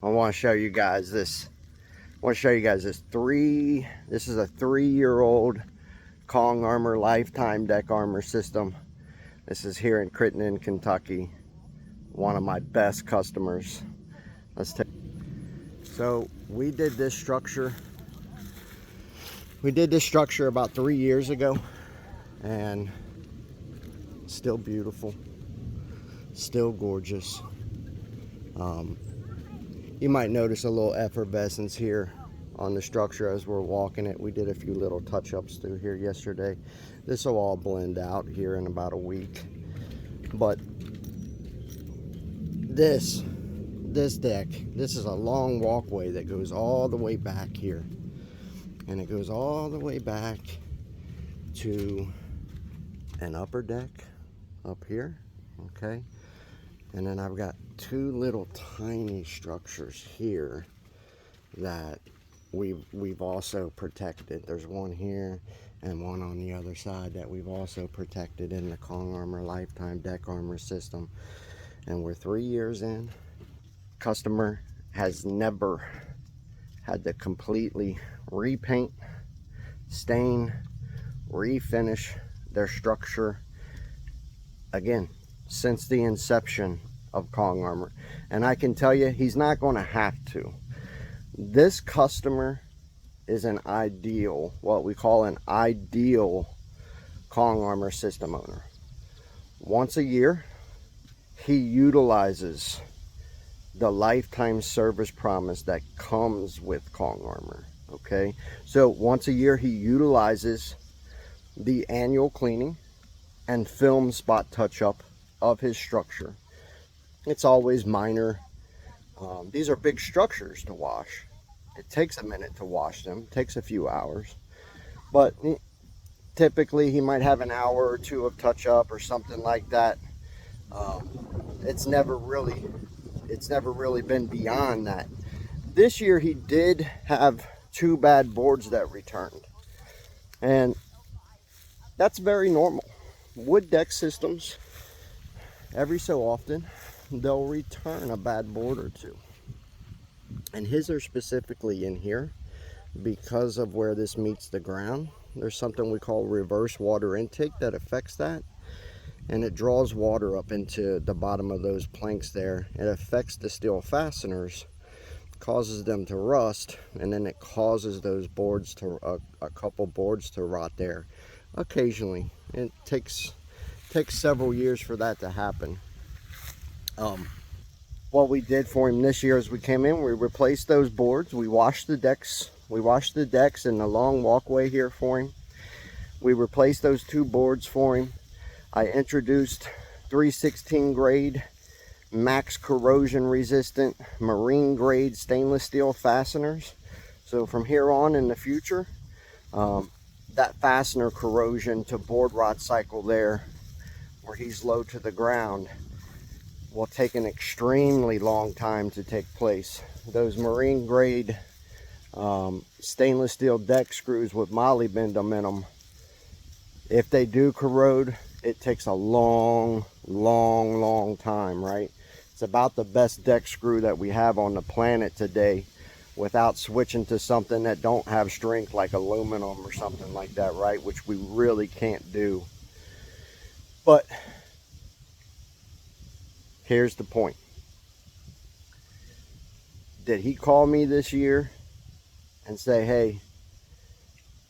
I want to show you guys this. I want to show you guys this This is a 3-year-old Kong Armor Lifetime Deck Armor System. This is here in Crittenden, Kentucky. One of my best customers. Let's take. So we did this structure. We did this structure about 3 years ago, and still beautiful, still gorgeous. You might notice a little effervescence here on the structure as we're walking it. We did a few little touch-ups through here yesterday. This will all blend out here in about a week. But this deck, this is a long walkway that goes all the way back here. And it goes all the way back to an upper deck up here, okay? And then I've got two little tiny structures here that we've also protected. There's one here and one on the other side that we've also protected in the Kong Armor Lifetime Deck Armor System. And we're 3 years in. Customer has never had to completely repaint, stain, refinish their structure again since the inception of Kong Armor. And I can tell you, he's not going to have to. This customer is an ideal, what we call an ideal Kong Armor system owner. Once a year, he utilizes the lifetime service promise that comes with Kong Armor, okay? So once a year, he utilizes the annual cleaning and film spot touch-up of his structure. It's always minor. These are big structures to wash. It takes a minute to wash them. It takes a few hours. But typically he might have an hour or two of touch-up or something like that. It's never really been beyond that. This year he did have 2 bad boards that returned. And that's very normal. Wood deck systems, every so often, they'll return a bad board or two. And his are specifically in here because of where this meets the ground. There's something we call reverse water intake that affects that. And it draws water up into the bottom of those planks there. It affects the steel fasteners, causes them to rust, and then it causes those boards to, a couple boards to rot there. Occasionally. It takes several years for that to happen. What we did for him this year is we came in, we replaced those boards, we washed the decks and the long walkway here for him. We replaced those 2 boards for him. I introduced 316 grade max corrosion resistant marine grade stainless steel fasteners. So from here on in the future, that fastener corrosion to board rot cycle there where he's low to the ground will take an extremely long time to take place. Those marine grade stainless steel deck screws with molybdenum in them, if they do corrode, it takes a long time, right? It's about the best deck screw that we have on the planet today without switching to something that don't have strength like aluminum or something like that, right? Which we really can't do. But here's the point. Did he call me this year and say, hey,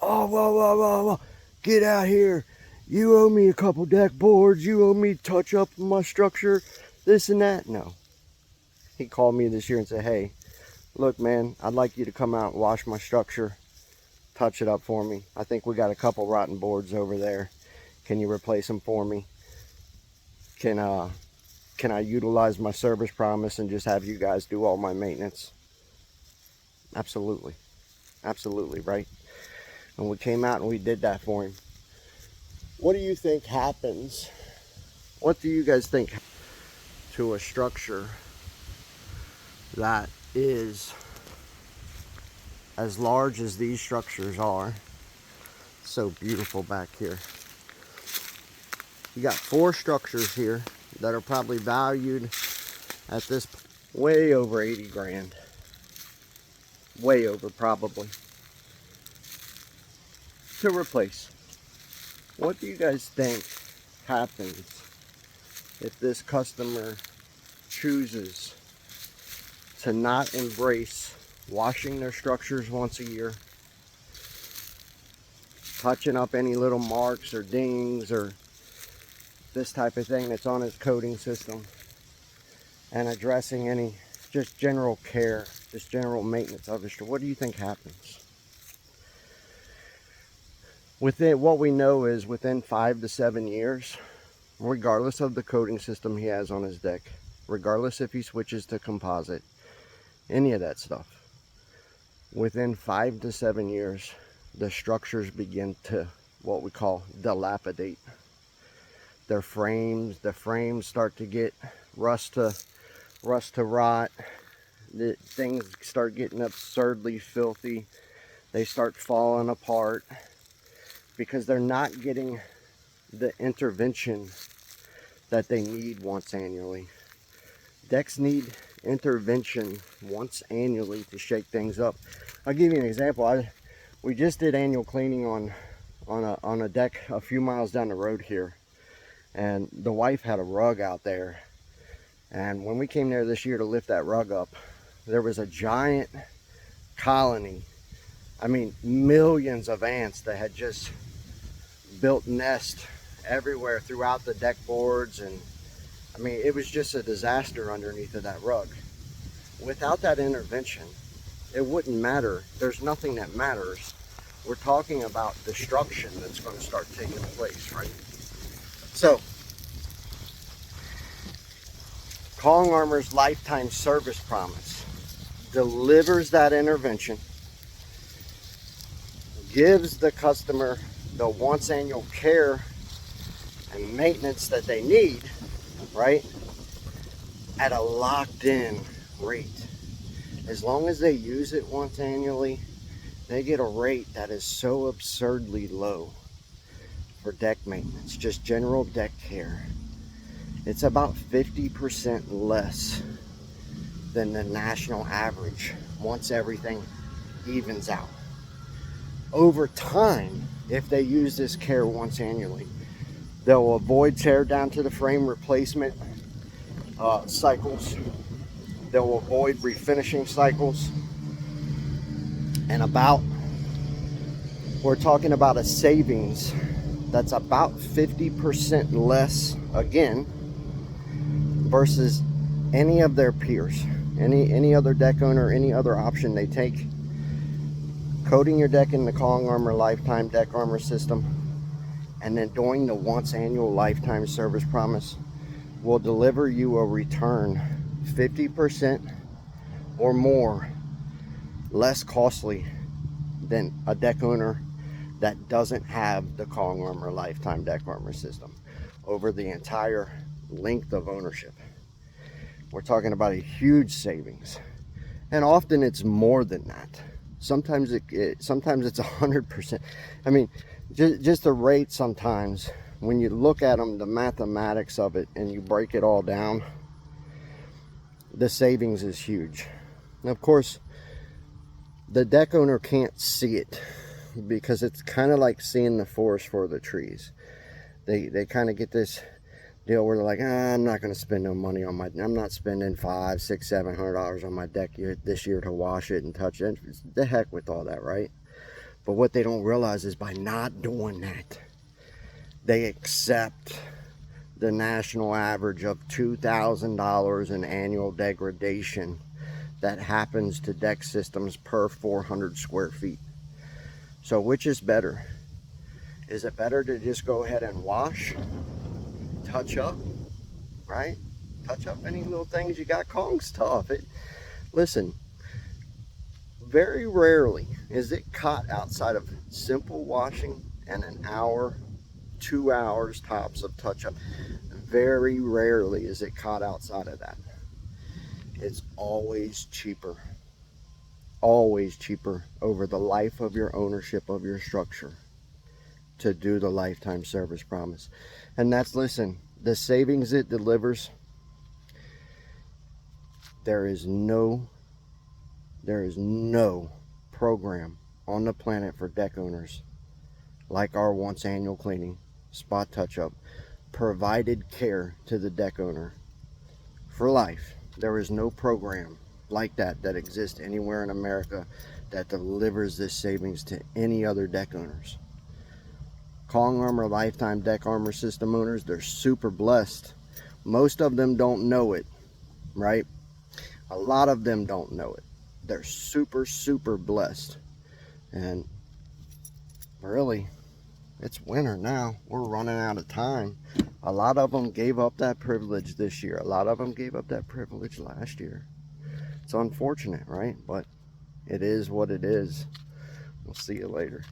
oh, whoa, get out here. You owe me a couple deck boards. You owe me touch up my structure, this and that? No. He called me this year and said, hey, look, man, I'd like you to come out and wash my structure, touch it up for me. I think we got a couple rotten boards over there. Can you replace them for me? Can I utilize my service promise and just have you guys do all my maintenance? Absolutely. Absolutely, right? And we came out and we did that for him. What do you think happens? What do you guys think to a structure that is as large as these structures are? So beautiful back here. You got 4 structures here that are probably valued at this way over 80 grand. Way over, probably, to replace. What do you guys think happens if this customer chooses to not embrace washing their structures once a year, touching up any little marks or dings or this type of thing that's on his coating system, and addressing any just general care, just general maintenance of his structure? What do you think happens? Within, what we know is within 5 to 7 years, regardless of the coating system he has on his deck, regardless if he switches to composite, any of that stuff, within 5 to 7 years, the structures begin to, what we call, dilapidate. The frames start to get rust to rot. Things start getting absurdly filthy. They start falling apart because they're not getting the intervention that they need once annually. Decks need intervention once annually to shake things up. I'll give you an example. We just did annual cleaning on a deck a few miles down the road here, and the wife had a rug out there, and when we came there this year to lift that rug up, there was a giant colony, I mean millions of ants that had just built nests everywhere throughout the deck boards, and I mean it was just a disaster underneath of that rug. Without that intervention, it wouldn't matter. There's nothing that matters. We're talking about destruction that's going to start taking place, right? So, Calling Armor's lifetime service promise delivers that intervention, gives the customer the once annual care and maintenance that they need, right, at a locked in rate. As long as they use it once annually, they get a rate that is so absurdly low for deck maintenance, just general deck care. It's about 50% less than the national average once everything evens out. Over time, if they use this care once annually, they'll avoid tear down to the frame replacement cycles. They'll avoid refinishing cycles. And we're talking about a savings that's about 50% less, again, versus any of their peers, any other deck owner, any other option they take. Coating your deck in the Calling Armor lifetime deck armor system, and then doing the once annual lifetime service promise will deliver you a return 50% or more less costly than a deck owner that doesn't have the Calling Armor lifetime deck armor system over the entire length of ownership. We're talking about a huge savings, and often it's more than that. Sometimes sometimes it's 100%. I mean, just the rate sometimes, when you look at them, the mathematics of it, and you break it all down, the savings is huge. And of course, the deck owner can't see it because it's kind of like seeing the forest for the trees. They kind of get this deal where they're like, I'm not going to spend no money on I'm not spending $500, $600, $700 on my deck this year to wash it and touch it. The heck with all that, right? But what they don't realize is by not doing that, they accept the national average of $2,000 in annual degradation that happens to deck systems per 400 square feet. So which is better? Is it better to just go ahead and wash, touch up, right? Touch up any little things you got? Kong's tough. Listen, very rarely is it caught outside of simple washing and an hour, 2 hours tops of touch up. Very rarely is it caught outside of that. It's always cheaper over the life of your ownership of your structure to do the lifetime service promise. And that's, listen, the savings it delivers, There is no program on the planet for deck owners like our once annual cleaning, spot touch-up, provided care to the deck owner for life. There is no program like that exists anywhere in America that delivers this savings to any other deck owners. Kong Armor Lifetime Deck Armor System owners, they're super blessed. Most of them don't know it, right? A lot of them don't know it. They're super blessed. And really, it's winter now. We're running out of time. A lot of them gave up that privilege this year. A lot of them gave up that privilege last year. It's unfortunate, right? But it is what it is. We'll see you later.